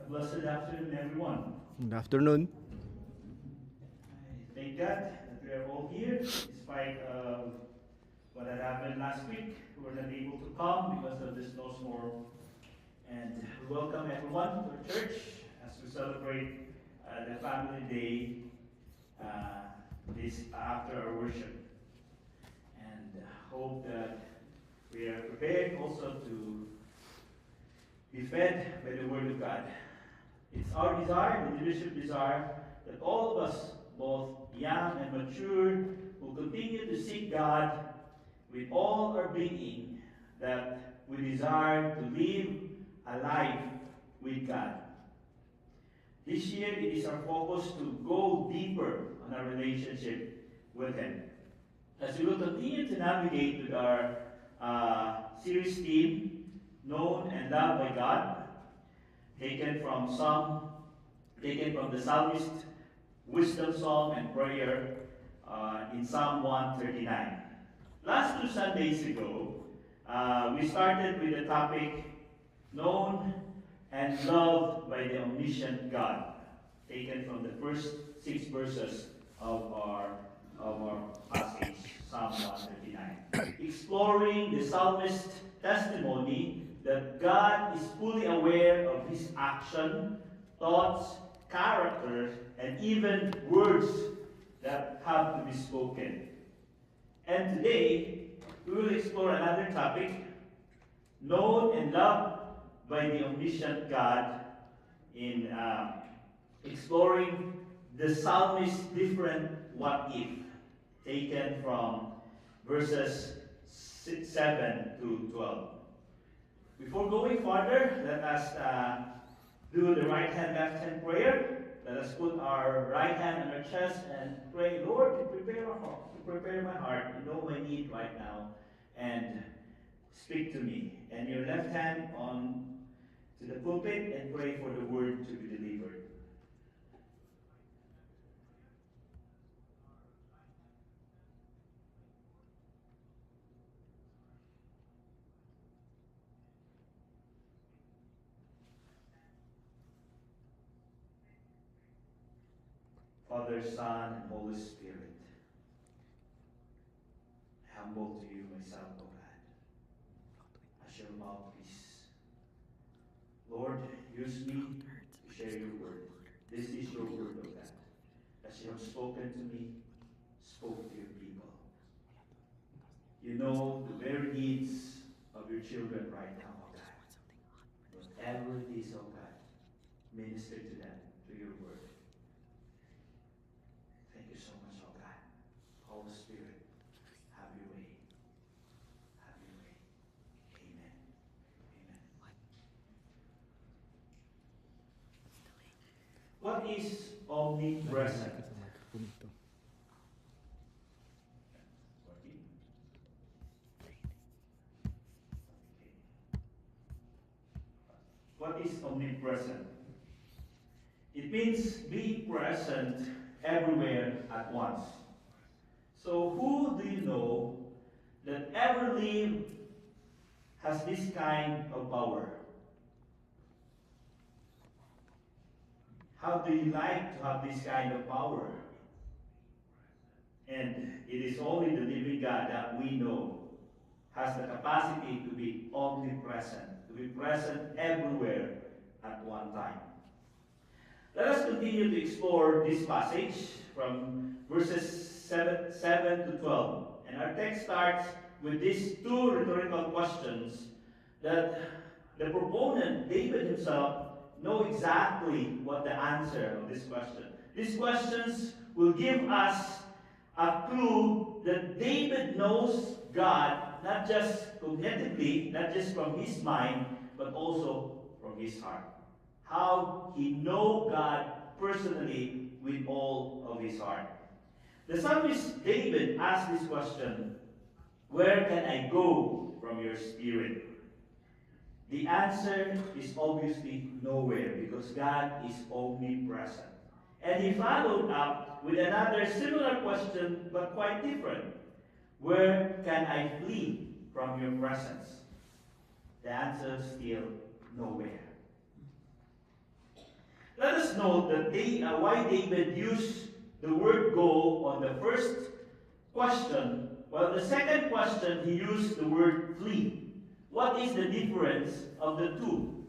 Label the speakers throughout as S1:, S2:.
S1: Blessed afternoon, everyone.
S2: Good afternoon.
S1: I thank God that we are all here, despite what had happened last week. We were not able to come because of the snowstorm. And we welcome everyone to our church as we celebrate the Family Day this after our worship. And hope that we are prepared also to be fed by the Word of God. It's our desire, the leadership desire, that all of us, both young and mature, will continue to seek God with all our being, that we desire to live a life with God. This year, it is our focus to go deeper on our relationship with Him. As we will continue to navigate with our series theme, Known and Loved by God, taken from the Psalmist Wisdom Psalm and Prayer in Psalm 139. Last 2 Sundays ago, we started with the topic Known and Loved by the Omniscient God, taken from the first 6 verses of our passage, Psalm 139. Exploring the psalmist's testimony that God is fully aware of his action, thoughts, character, and even words that have to be spoken. And today, we will explore another topic, known and loved by the omniscient God, in exploring the psalmist's different what if, taken from verses 7 to 12. Before going further, let us do the right hand, left hand prayer. Let us put our right hand on our chest and pray, Lord, to prepare my heart. You know my need right now, and speak to me. And your left hand on to the pulpit and pray for the word to be delivered. Father, Son, and Holy Spirit, humble to you myself, O God, as your mouthpiece. Lord, use me to share your word. This is your word, O God. As you have spoken to me, spoke to your people. You know the very needs of your children right now, O God. Whatever it is, O God, minister to them through your word. Thank you so much, O God. Holy Spirit, have your way. Have your way. Amen. Amen. What is omnipresent? What is omnipresent? It means being present everywhere at once. So who do you know that ever lived has this kind of power? How do you like to have this kind of power? And it is only the living God that we know has the capacity to be omnipresent, to be present everywhere at one time. Let us continue to explore this passage from verses 7 to 12. And our text starts with these 2 rhetorical questions that the proponent, David himself, know exactly what the answer of this question. These questions will give us a clue that David knows God not just cognitively, not just from his mind, but also from his heart. How he knows God personally with all of his heart. The psalmist David asked this question, where can I go from your spirit? The answer is obviously nowhere, because God is omnipresent. And he followed up with another similar question, but quite different. Where can I flee from your presence? The answer is still nowhere. Let us note that why David used the word go on the first question, while the second question he used the word flee. What is the difference of the two?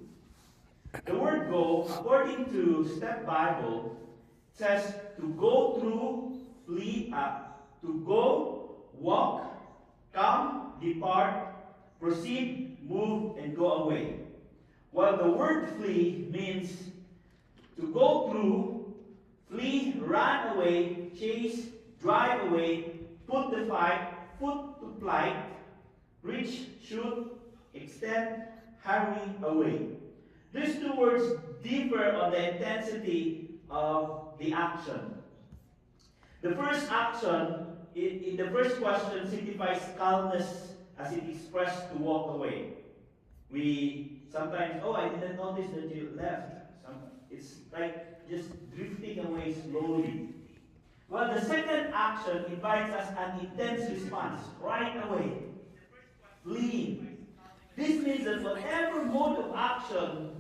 S1: The word go, according to Step Bible, says to go through, flee, to go, walk, come, depart, proceed, move, and go away. While the word flee means to go through, flee, run away, chase, drive away, put to fight, put to flight, reach, shoot, extend, hurry away. These two words differ on the intensity of the action. The first action, in the first question, signifies calmness as it expressed to walk away. We sometimes, oh, I didn't notice that you left. It's like just drifting away slowly. Well, the second action invites us an intense response right away. Fleeing. This means that whatever mode of action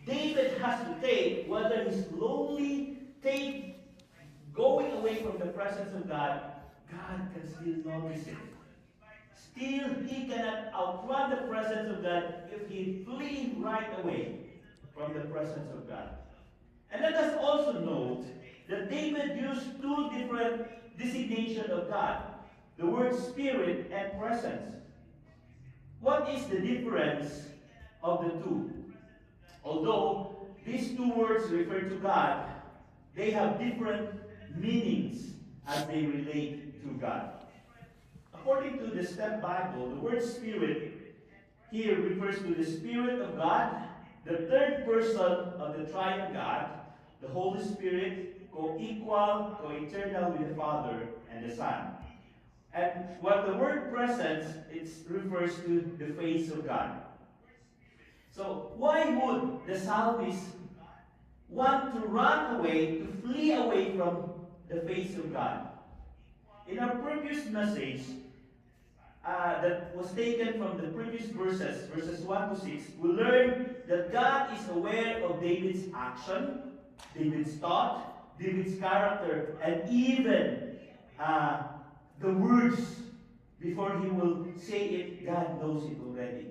S1: David has to take, whether he's slowly going away from the presence of God, God can still notice it. Still, he cannot outrun the presence of God if he flees right away from the presence of God. And let us also note that David used two different designations of God, the word spirit and presence. What is the difference of the two? Although these two words refer to God, they have different meanings as they relate to God. According to the Step Bible, the word spirit here refers to the Spirit of God, the third person of the triune God, the Holy Spirit, co-equal, co-eternal with the Father and the Son. And while the word presence, it refers to the face of God. So why would the psalmist want to run away, to flee away from the face of God? In our previous message, that was taken from the previous verses 1 to 6, we learned that God is aware of David's action, David's thought, David's character, and even the words before he will say it, God knows it already.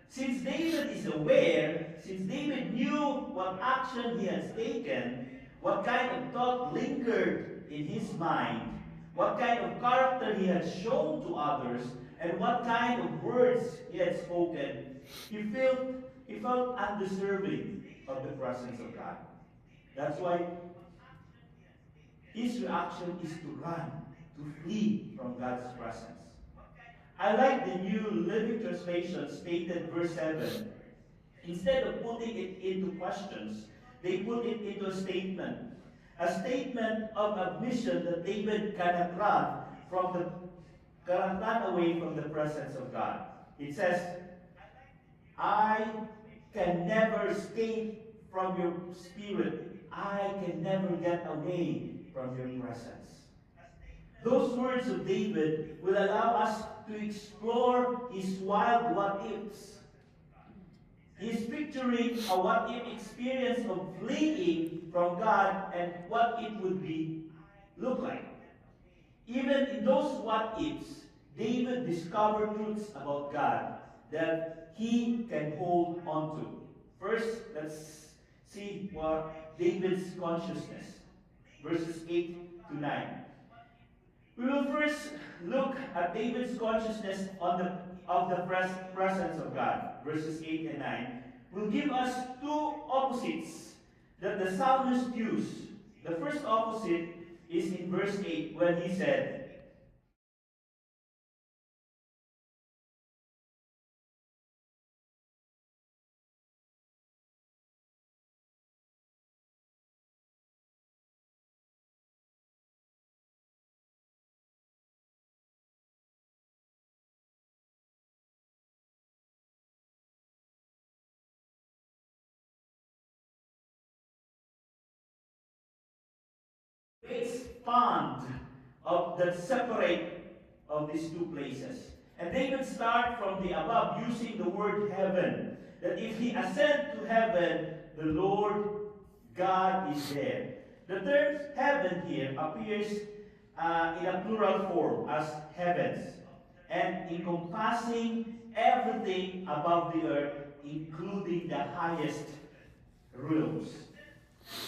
S1: Since David is aware, since David knew what action he has taken, what kind of thought lingered in his mind, what kind of character he had shown to others, and what kind of words he had spoken, he felt undeserving of the presence of God. That's why his reaction is to run, to flee from God's presence. I like the New Living Translation stated verse 7. Instead of putting it into questions, they put it into a statement. A statement of admission that David cannot run away from the presence of God. It says, I can never escape from your spirit. I can never get away from your presence. Those words of David will allow us to explore his wild what-ifs. He's picturing a what-if experience of fleeing from God and what it would look like. Even in those what-ifs, David discovered truths about God that he can hold on to. First, let's see what David's consciousness, verses 8 to 9. We will first look at David's consciousness of the presence of God, verses 8 and 9. Will give us two opposites that the psalmist used. The first opposite is in verse 8 when he said, it's fond of the separate of these two places. And David starts from the above using the word heaven. That if he ascend to heaven, the Lord God is there. The term heaven here appears in a plural form as heavens, and encompassing everything above the earth, including the highest realms.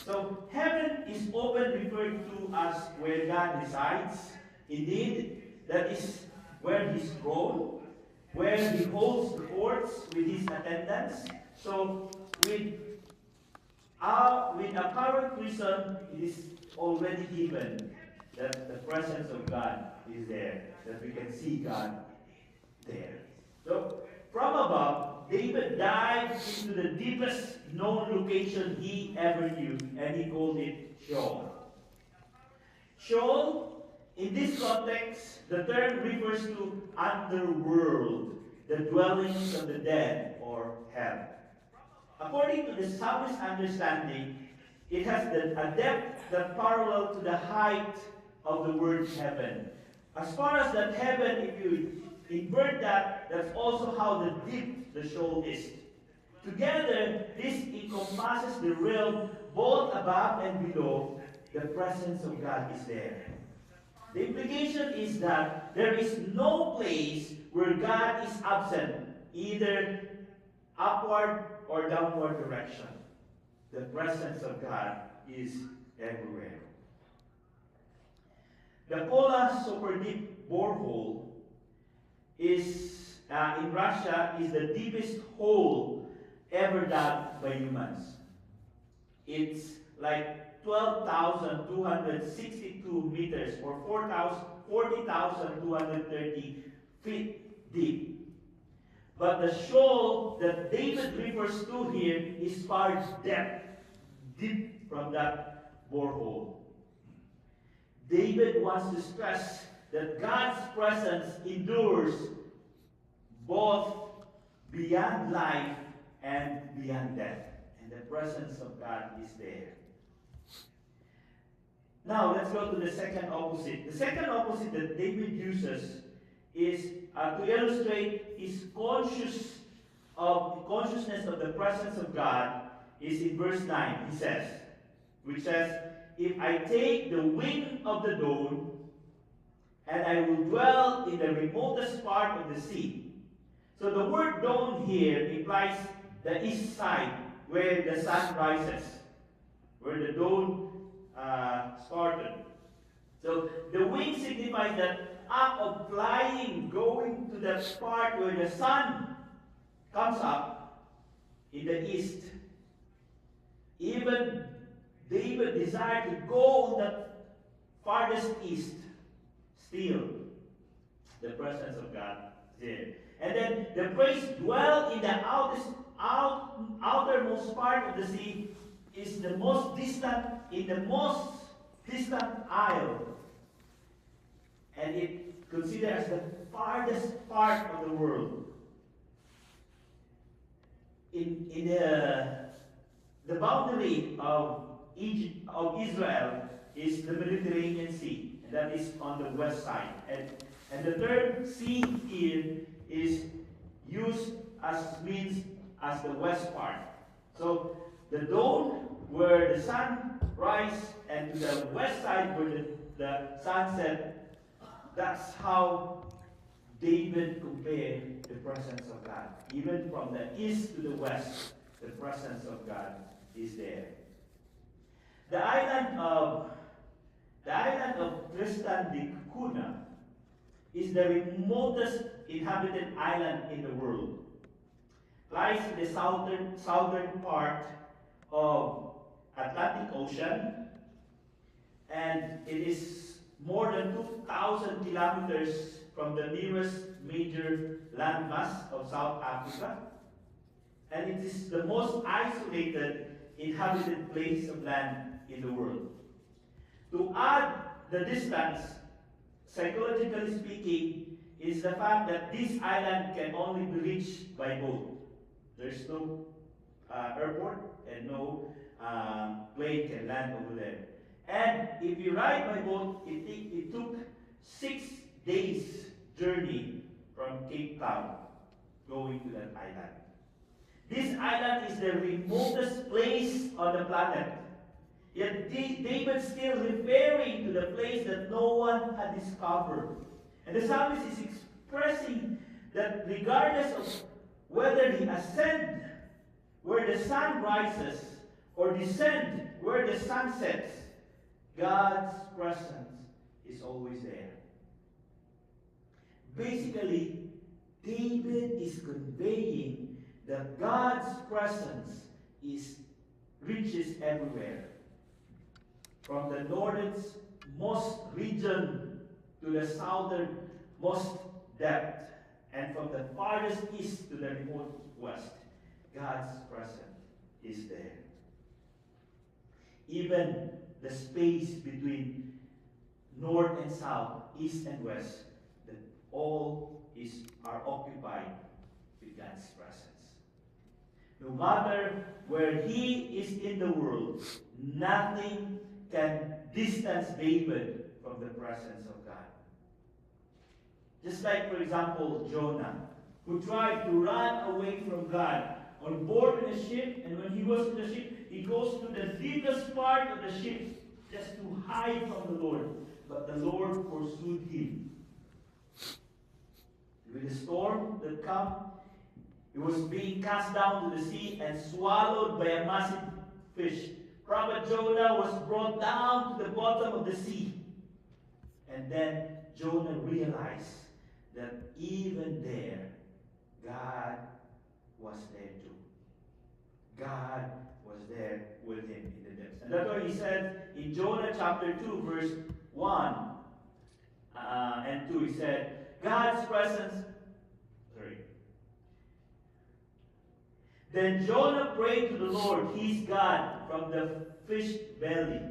S1: So heaven is often referred to as where God resides. Indeed, that is where His throne, where He holds the courts with His attendants. So with apparent reason, it is already given that the presence of God is there, that we can see God there. So from above, David dived into the deepest known location he ever knew, and he called it Sheol. Sheol, in this context, the term refers to underworld, the dwellings of the dead, or hell. According to the psalmist's understanding, it has a depth that parallel to the height of the word heaven. As far as that heaven, if you invert that, that's also how the deep the Sheol is. Together, this encompasses the realm both above and below. The presence of God is there. The implication is that there is no place where God is absent, either upward or downward direction. The presence of God is everywhere. The Kola Super Deep borehole is in Russia is the deepest hole ever dug by humans. It's like 12,262 meters or 40,230 feet deep. But the Sheol that David refers to here is far deep from that borehole. David wants to stress that God's presence endures both beyond life and beyond death. And the presence of God is there. Now, let's go to the second opposite. The second opposite that David uses is to illustrate his consciousness of the presence of God is in verse 9. He says, which says, "If I take the wing of the dawn, and I will dwell in the remotest part of the sea." So the word dawn here implies the east side, where the sun rises, where the dawn started. So the wing signifies that act of flying, going to the part where the sun comes up in the east. Even David desired to go on the farthest east. Still, the presence of God is there. And then the phrase "dwell in the outermost part of the sea" is the most distant, in the most distant isle. And it considered as the farthest part of the world. In the boundary of Israel is the Mediterranean Sea, and that is on the west side. And the term sea here is used as means as the west part. So the dawn where the sun rises, and to the west side where the sun sets. That's how David compared the presence of God. Even from the east to the west, the presence of God is there. The island of Tristan da Cunha is the remotest inhabited island in the world. Lies in the southern part of Atlantic Ocean, and it is more than 2,000 kilometers from the nearest major landmass of South Africa, and it is the most isolated inhabited place of land in the world. To add the distance, psychologically speaking, is the fact that this island can only be reached by boat. There's no airport and no plane can land over there. And if you ride by boat, it took 6 days journey from Cape Town going to that island. This island is the remotest place on the planet. Yet David still referring to the place that no one had discovered. And the psalmist is expressing that regardless of whether he ascend where the sun rises or descend where the sun sets, God's presence is always there. Basically, David is conveying that God's presence reaches everywhere. From the northernmost region to the southernmost depth, and from the farthest east to the remote west, God's presence is there. Even the space between north and south, east and west, that all are occupied with God's presence. No matter where he is in the world, nothing can distance David from the presence of God. Just like, for example, Jonah, who tried to run away from God on board in a ship, and when he was in the ship, he goes to the deepest part of the ship just to hide from the Lord. But the Lord pursued him. With the storm that came, he was being cast down to the sea and swallowed by a massive fish. Prophet Jonah was brought down to the bottom of the sea. And then Jonah realized that even there, God was there too. God was there with him in the depths. And that's why he said in Jonah chapter 2, verse 1 and 2, he said, God's presence. Then Jonah prayed to the Lord, his God, from the fish belly.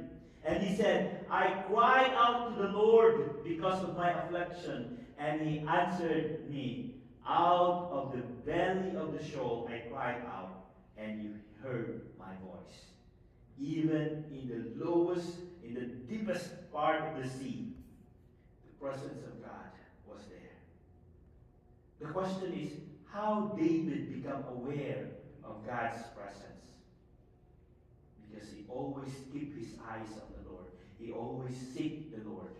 S1: And he said, I cried out to the Lord because of my affliction, and he answered me. Out of the belly of the Sheol I cried out, and you heard my voice. Even in the lowest, in the deepest part of the sea, the presence of God was there. The question is, how David become aware of God's presence? Because he always keep his eyes on the Lord. He always seek the Lord.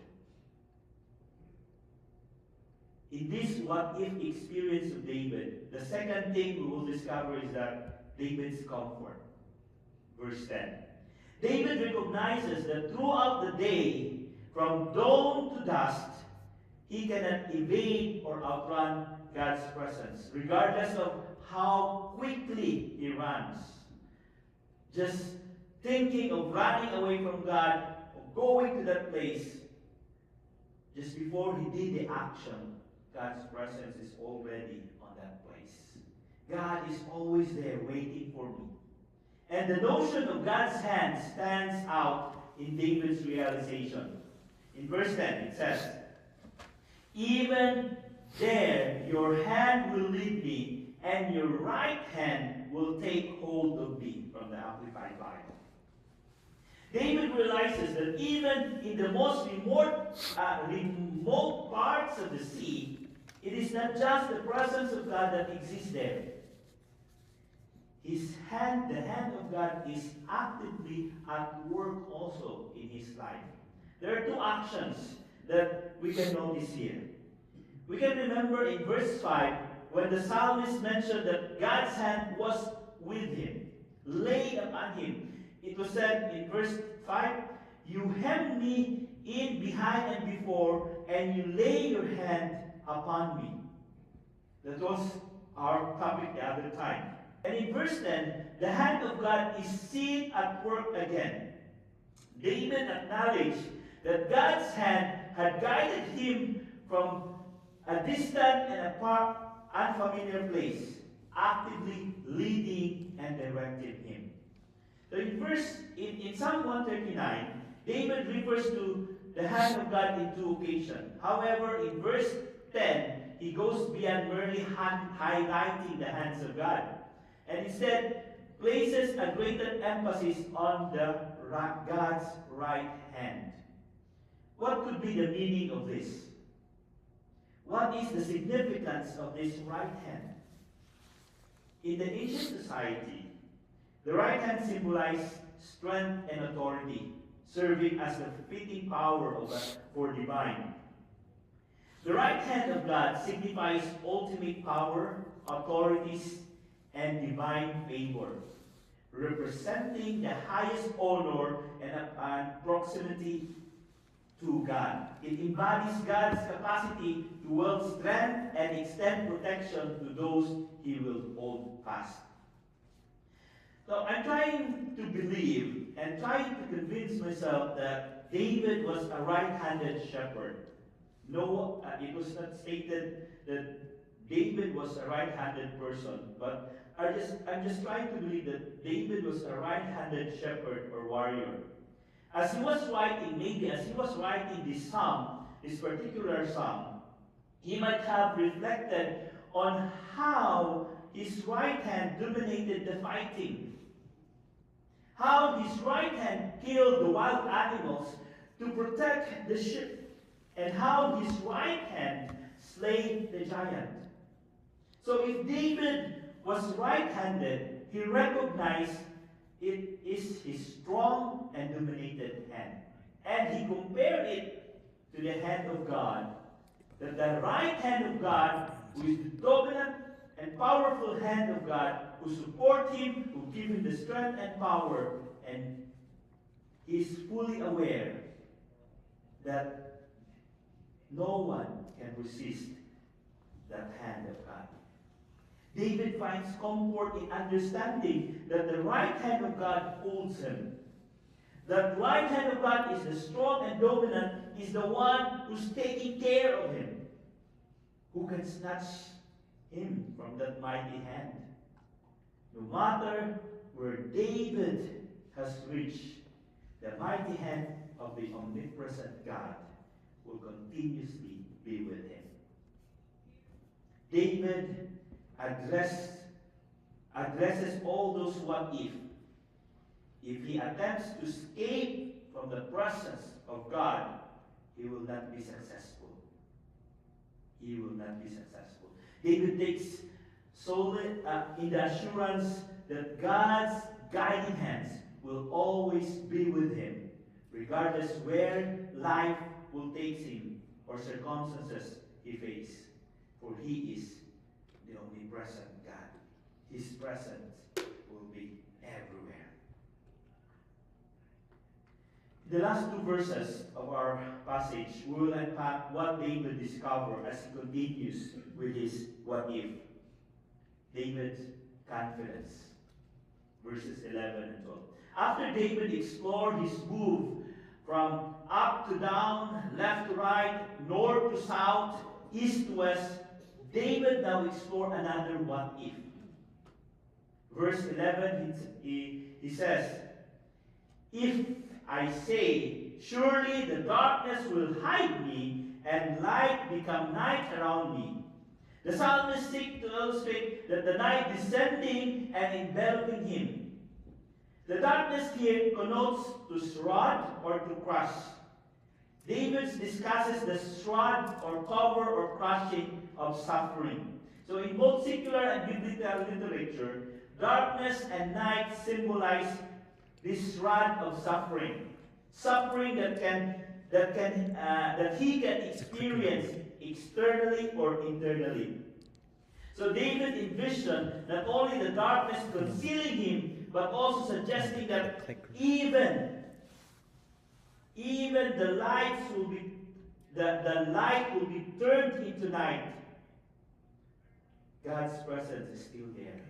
S1: In this what-if experience of David, the second thing we will discover is that David's comfort. Verse 10. David recognizes that throughout the day, from dawn to dusk, he cannot evade or outrun God's presence, regardless of how quickly he runs. Just thinking of running away from God, of going to that place, just before he did the action, God's presence is already on that place. God is always there waiting for me. And the notion of God's hand stands out in David's realization. In verse 10, it says, even there your hand will lead me, and your right hand will take hold of me, from the Amplified Bible. David realizes that even in the most remote parts of the sea, it is not just the presence of God that exists there. His hand, the hand of God, is actively at work also in his life. There are two actions that we can notice here. We can remember in verse 5 when the psalmist mentioned that God's hand was with him, laid upon him. It was said in verse 5, you hem me in behind and before, and you lay your hand upon me. That was our topic the other time. And in verse 10, the hand of God is seen at work again. David acknowledged that God's hand had guided him from a distant and unfamiliar place, actively leading and directing him. So in Psalm 139, David refers to the hand of God in two occasions. However, in verse 10, he goes beyond merely highlighting the hands of God, and instead places a greater emphasis on God's right hand. What could be the meaning of this? What is the significance of this right hand? In the ancient society, the right hand symbolized strength and authority, serving as the fitting power of God for divine. The right hand of God signifies ultimate power, authorities, and divine favor, representing the highest honor and proximity to God. It embodies God's capacity to wield strength and extend protection to those he will hold fast. So I'm trying to believe and trying to convince myself that David was a right-handed shepherd. No, it was not stated that David was a right-handed person, but I'm just trying to believe that David was a right-handed shepherd or warrior. As he was writing, maybe as he was writing this psalm, this particular psalm, he might have reflected on how his right hand dominated the fighting, how his right hand killed the wild animals to protect the sheep, and how his right hand slayed the giant. So if David was right-handed, he recognized it is his strong and dominated hand. And he compared it to the hand of God, that the right hand of God, who is the dominant and powerful hand of God, who support him, who give him the strength and power, and he is fully aware that no one can resist that hand of God. David finds comfort in understanding that the right hand of God holds him. That right hand of God is the strong and dominant, is the one who's taking care of him. Who can snatch him from that mighty hand? No matter where David has reached, the mighty hand of the omnipresent God will continuously be with him. David addresses all those what if. If he attempts to escape from the presence of God, he will not be successful. He will not be successful. David takes solid in the assurance that God's guiding hands will always be with him, regardless where life will take him or circumstances he faces. For he is the omnipresent God. His presence will be everywhere. The last two verses of our passage, we will unpack what David discovered as he continues with his what if. David's confidence. Verses 11 and 12. After David explored his move from up to down, left to right, north to south, east to west, David now explored another what if. Verse 11, he says, if I say, surely the darkness will hide me, and light become night around me. The psalmist seeks to illustrate that the night descending and enveloping him. The darkness here connotes to shroud or to crush. David discusses the shroud or cover or crushing of suffering. So in both secular and biblical literature, darkness and night symbolize this shroud of suffering. Suffering that he can experience externally or internally. So David envisioned not only the darkness concealing him, but also suggesting that even the light will be turned into night. God's presence is still there.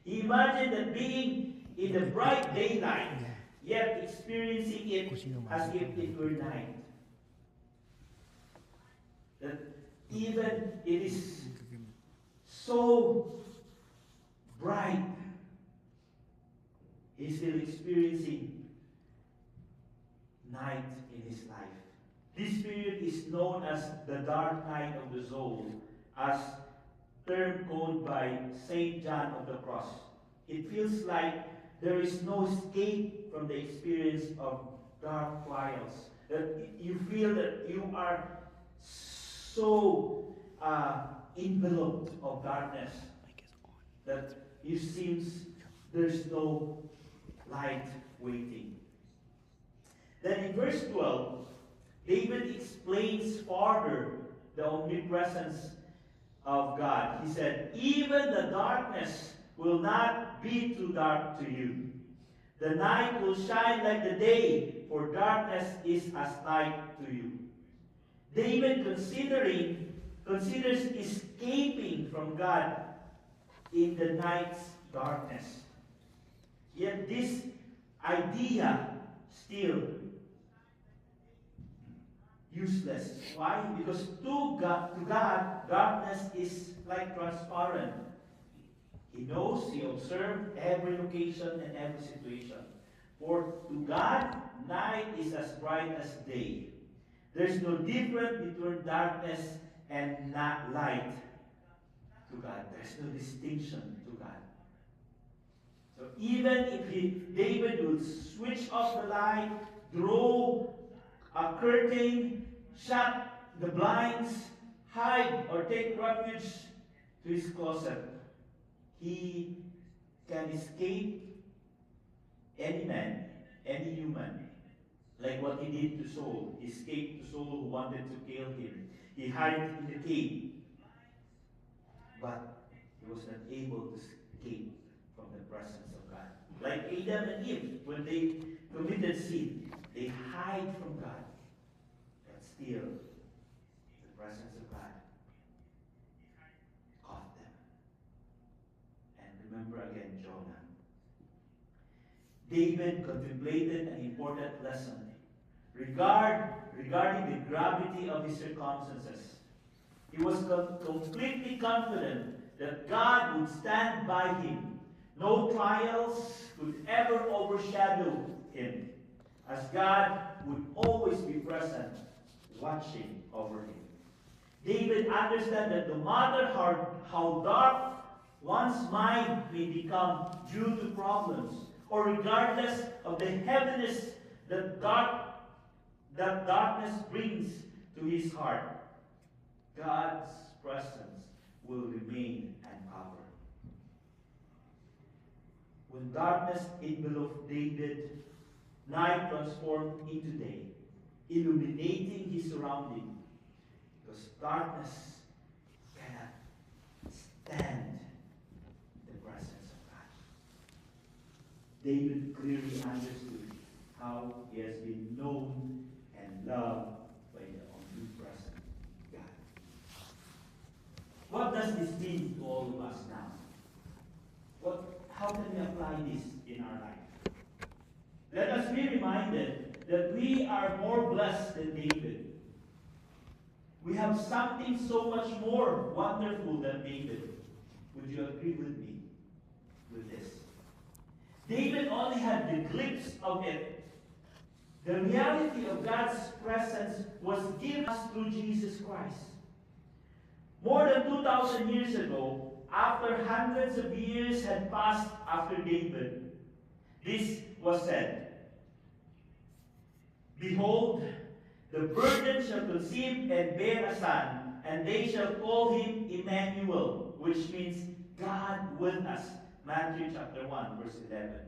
S1: He imagined that being in the bright daylight, yet experiencing it as if it were night. That even it is so bright, he's still experiencing night in his life. This period is known as the dark night of the soul, as term coined by Saint John of the Cross. It feels like there is no escape from the experience of dark trials. That you feel that you are so enveloped of darkness that it seems there's no light waiting. Then in verse 12, David explains further the omnipresence of God. He said, even the darkness will not be too dark to you. The night will shine like the day, for darkness is as light to you. David considers escaping from God in the night's darkness. Yet this idea still useless. Why? Because to God, darkness is like transparent. He knows, he observes every location and every situation. For to God, night is as bright as day. There's no difference between darkness and not light to God. There's no distinction to God. So even if David would switch off the light, draw a curtain, shut the blinds, hide or take refuge to his closet, he can escape any man, any human, like what he did to Saul. He escaped to Saul who wanted to kill him. He hid in the cave, but he was not able to escape from the presence of God. Like Adam and Eve, when they committed sin, they hide from God, but still the presence of God caught them. And remember again Jonah. David contemplated an important lesson regarding the gravity of his circumstances. He was completely confident that God would stand by him. No trials could ever overshadow him, as God would always be present, watching over him. David understood that no matter how dark one's mind may become due to problems, or regardless of the heaviness that darkness brings to his heart, God's presence will remain uncovered. When darkness enveloped David, night transformed into day, illuminating his surrounding, because darkness cannot stand the presence of God. David clearly understood how he has been known and loved by the omnipresent God. What does this mean to all of us now? How can we apply this in our life? Let us be reminded that we are more blessed than David. We have something so much more wonderful than David. Would you agree with me with this? David only had the glimpse of it. The reality of God's presence was given us through Jesus Christ. More than 2,000 years ago, after hundreds of years had passed after David, this was said, "Behold, the virgin shall conceive and bear a son, and they shall call him Emmanuel," which means God with us. Matthew chapter 1, verse 11.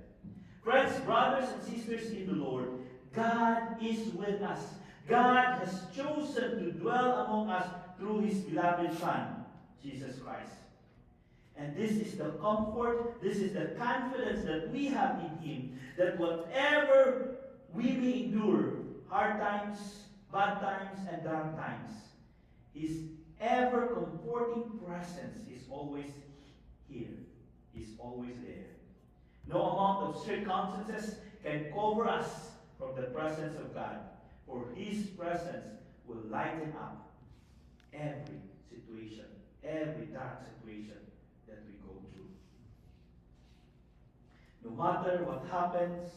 S1: Friends, brothers and sisters in the Lord, God is with us. God has chosen to dwell among us through his beloved Son, Jesus Christ. And this is the comfort, this is the confidence that we have in him, that whatever we may endure, hard times, bad times, and dark times, his ever comforting presence is always here, is always there. No amount of circumstances can cover us from the presence of God, for his presence will lighten up every situation, every dark situation that we go through. No matter what happens,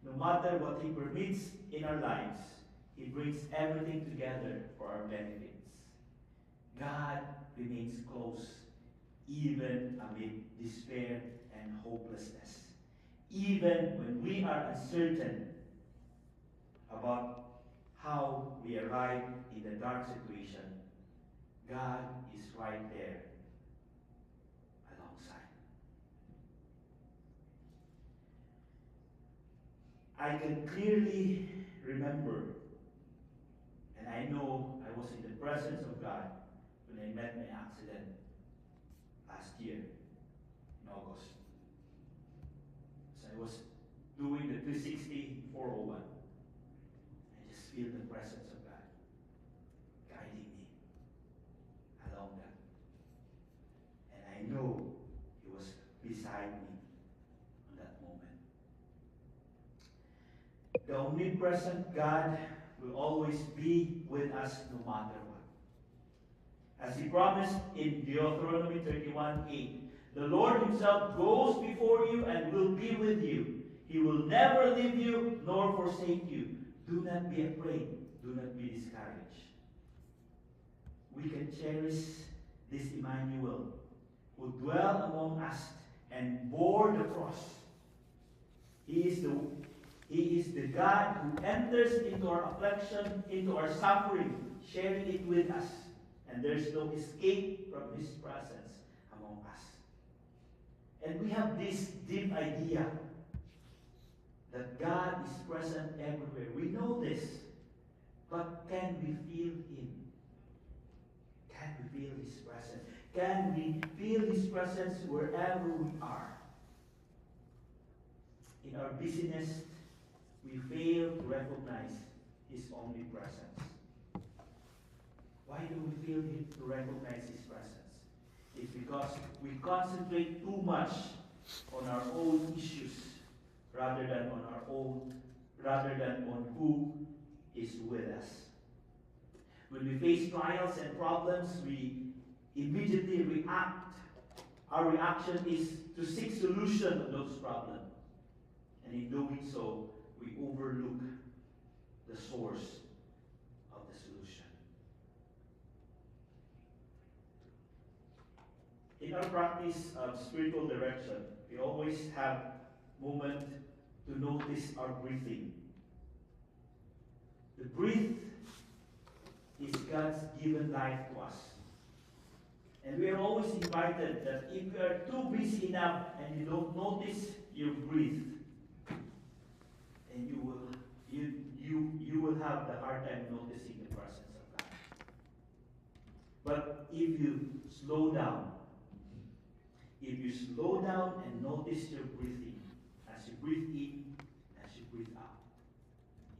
S1: no matter what he permits in our lives, he brings everything together for our benefits. God remains close even amid despair and hopelessness. Even when we are uncertain about how we arrive in the dark situation, God is right there alongside. I can clearly remember, and I know I was in the presence of God when I met my accident last year in August. So I was doing the 360 401. I just feel the presence of God guiding me along that. And I know He was beside me in that moment. The omnipresent God will always be with us no matter what. As He promised in Deuteronomy 31:8, the Lord Himself goes before you and will be with you. He will never leave you nor forsake you. Do not be afraid. Do not be discouraged. We can cherish this Emmanuel who dwelt among us and bore the cross. He is the God who enters into our affliction, into our suffering, sharing it with us. And there's no escape from His presence among us. And we have this deep idea that God is present everywhere. We know this. But can we feel Him? Can we feel His presence? Can we feel His presence wherever we are? In our busyness, we fail to recognize His omnipresence. Why do we fail to recognize His presence? It's because we concentrate too much on our own issues rather than on who is with us. When we face trials and problems, we immediately react. Our reaction is to seek solution of those problems. And in doing so, we overlook the source of the solution. In our practice of spiritual direction, we always have moment to notice our breathing. The breath is God's given life to us. And we are always invited that if you are too busy enough and you don't notice your breath, then you will have the hard time noticing the presence of God. But if you slow down and notice your breathing, as you breathe in, as you breathe out,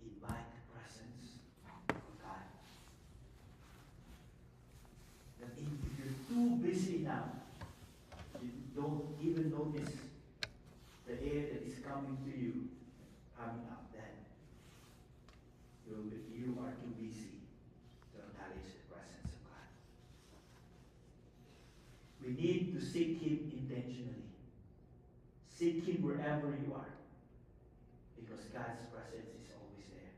S1: invite the presence of God. That if you're too busy now, you don't even notice the air that is coming to you, coming up, then you are too busy to acknowledge the presence of God. We need to seek Him intentionally. Seek Him wherever you are, because God's presence is always there.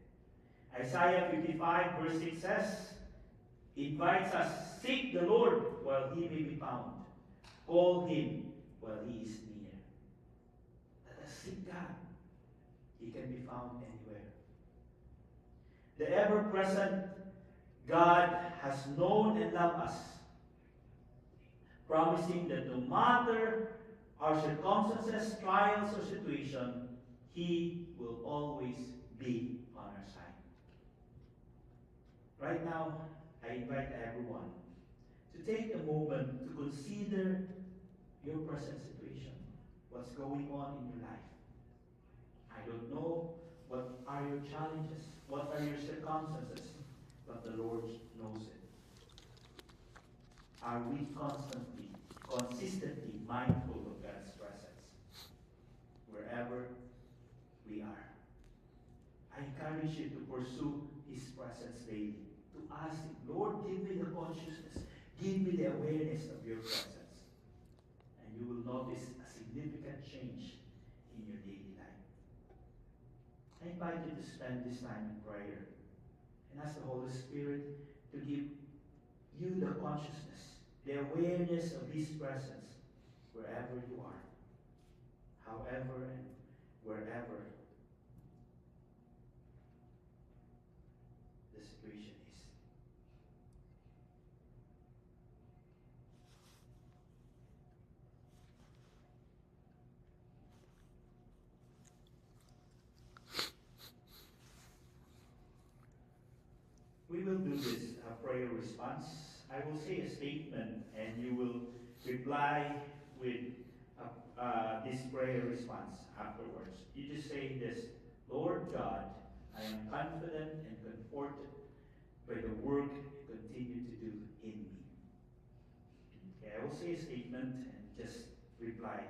S1: Isaiah 55 verse 6 says, invites us, seek the Lord while He may be found. Call Him while He is near. Let us seek God. He can be found anywhere. The ever-present God has known and loved us, promising that no matter our circumstances, trials, or situation, He will always be on our side. Right now, I invite everyone to take a moment to consider your present situation, what's going on in your life. I don't know what are your challenges, what are your circumstances, but the Lord knows it. Are we consistently mindful of God's presence wherever we are? I encourage you to pursue His presence daily. To ask Him, Lord, give me the consciousness, give me the awareness of your presence. And you will notice a significant change in your daily life. I invite you to spend this time in prayer and ask the Holy Spirit to give you the consciousness, the awareness of His presence wherever you are, however and wherever the situation is. response. I will say a statement and you will reply with this prayer response afterwards. You just say this: Lord God, I am confident and comforted by the work you continue to do in me. Okay, I will say a statement and just reply,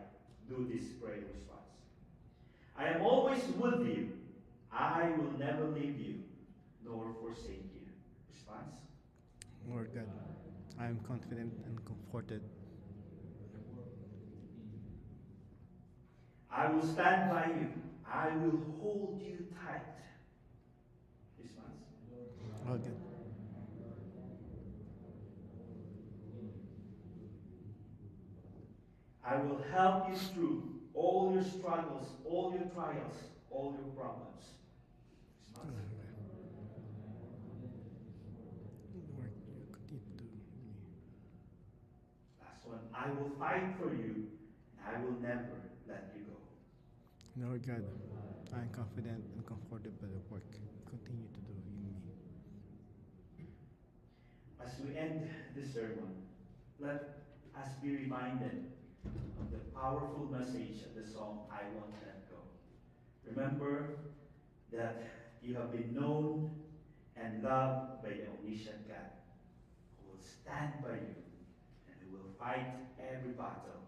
S1: do this prayer response. I am always with you. I will never leave you nor forsake you. Response.
S2: Lord God, I am confident and comforted.
S1: I will stand by you. I will hold you tight. Response.
S2: Lord God,
S1: I will help you through all your struggles, all your trials, all your problems. Response.
S2: Lord, you continue to me.
S1: Last one. I will fight for you and I will never let you go.
S2: Lord God, I am confident and comforted by the work you continue to do in me.
S1: As we end this sermon, let us be reminded of the powerful message of the song, I Won't Let Go. Remember that you have been known and loved by the omniscient God, who will stand by you and who will fight every battle